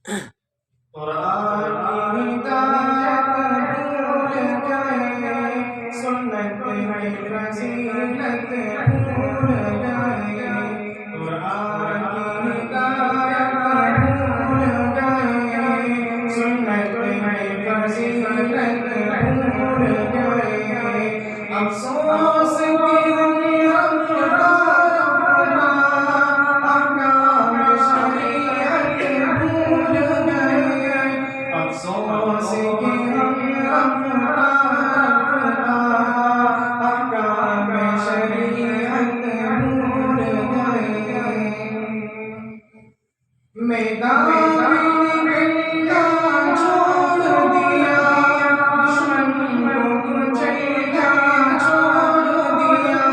कुरान की हिदायत भूल गए, सुन्नत की फजीलत भूल गए। कुरान की हिदायत भूल गए, सुन्नत की फजीलत भूल गए। अफसोस कि हम रफ्तार अपना अहकाम शरीयत भूल गए। अफसोस कि हम रफ्तार अपना अहकाम शरीयत भूल गए। मैदान निकलना छोड़ दिया, दुश्मन को कुचलना छोड़ दिया।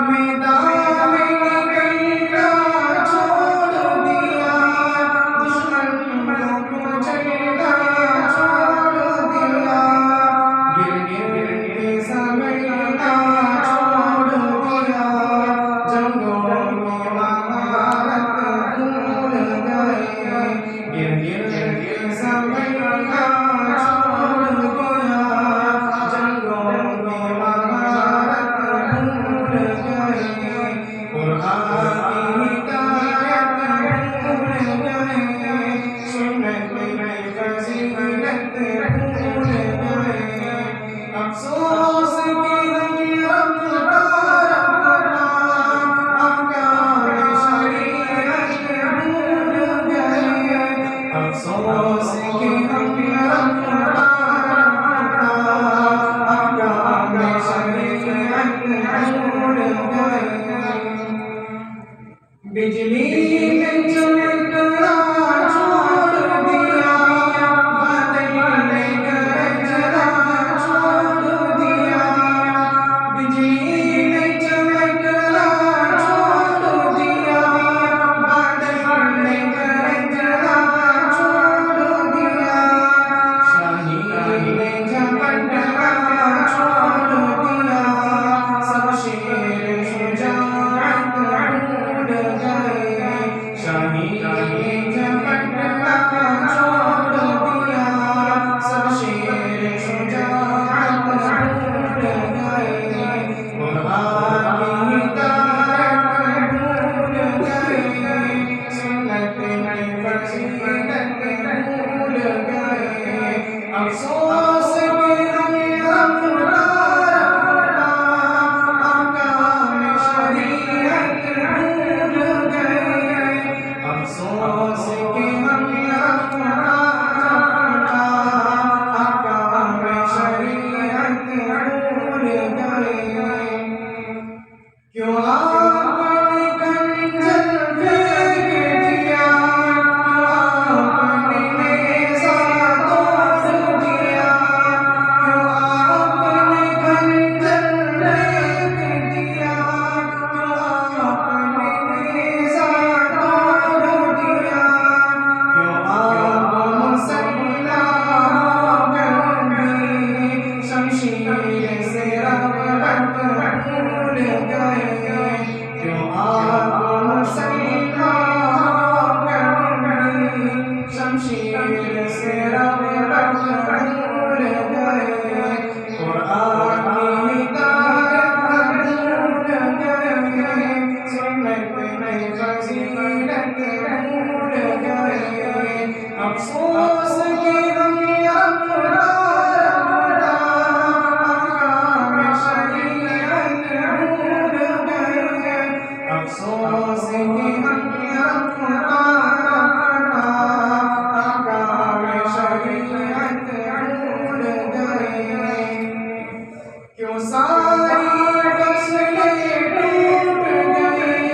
मैदान निकलना छोड़ दिया, दुश्मन को कुचलना छोड़ दिया। गिर गिर के संभलना छोड़ दिया, जंगों की महारत भूल गए। गिर गिर के संभलना छोड़ दिया, जंगों की महारत भूल गए। कुरान की हिदायत भूल गए, सुन्नत की फजीलत भूल गए। अफसोस कि हम रफ्तार अपना अहकाम शरीयत भूल गए। अफसोस कि हम रफ्तार अपना अहकाम शरीयत भूल गए। बिजली ने चमकना छोड़ दिया, बादल ने गरजना छोड़ दिया। बिजली ने चमकना छोड़ दिया, बादल ने गरजना छोड़ दिया। शाही ने झपटना छोड़ दिया, सब शेर शुजाअत भूल गए। शाही ने झपटना छोड़ दिया, सब शेर शुजाअत भूल गए। कुरान की हिदायत भूल गए, सुन्नत की फजीलत भूल गए। अफसोस कि हम रफ्तार अपना अहकाम शरीयत भूल गए। अफसोस कि हम रफ्तार अपना अहकाम शरीयत भूल गए। क्यों आपने खंजर फेंक दिया, क्यों आपने नेज़ा तोड़ दिया। क्यों आपने खंजर फेंक दिया, क्यों आपने नेज़ा तोड़ दिया। क्यों आप मुसल्लह होकर भी शमशीर से रगबत भूल गए। क्यों आप मुसल्लह होकर भी शमशीर से रगबत भूल गए। कुरान की हिदायत भूल गए, सुन्नत की फजीलत भूल गए। अफसोस कि हम रफ्तार अपना अहकाम शरीयत भूल गए। अफसोस कि हम रफ्तार अपना अहकाम शरीयत भूल गए। क्यों सारी फसलें टूट गई,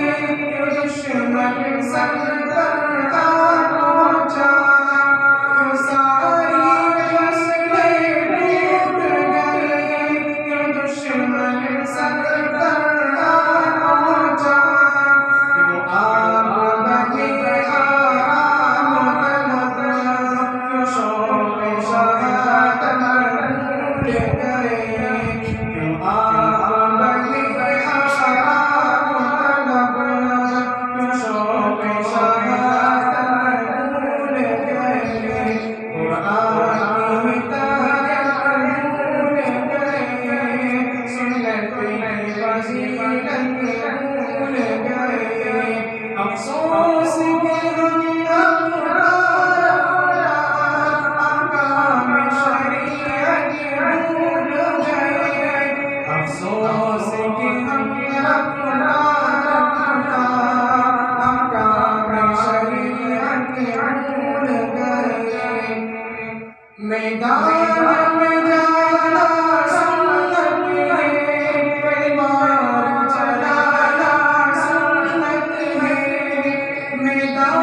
क्यों दुश्मन सर पर आ पहुंचा। अफसोस के हम अहकाम शरीयत भूल गए, अफसोस के हम अहकाम शरीयत भूल गए। मैदान में जाना सुन्नत है, तलवार चलाना सुन्नत है। मैदान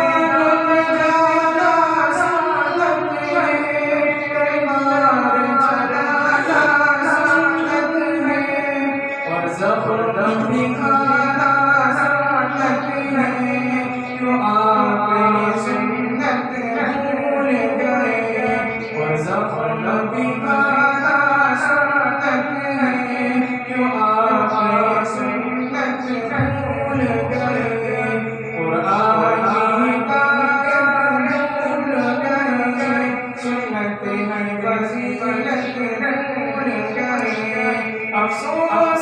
में जाना सुन्नत है, तलवार चलाना सुन्नत है। और ज़फ़र भी खाना सुन्नत है, क्यों आप ये सुन्नत भूल गए। और ज़फ़र भी खाना सुन्नत है, क्यों आप ये सुन्नत भूल गए। कुरान की हिदायत भूल गए, सुन्नत है फज़ीलत भूल गए। अफ़सोस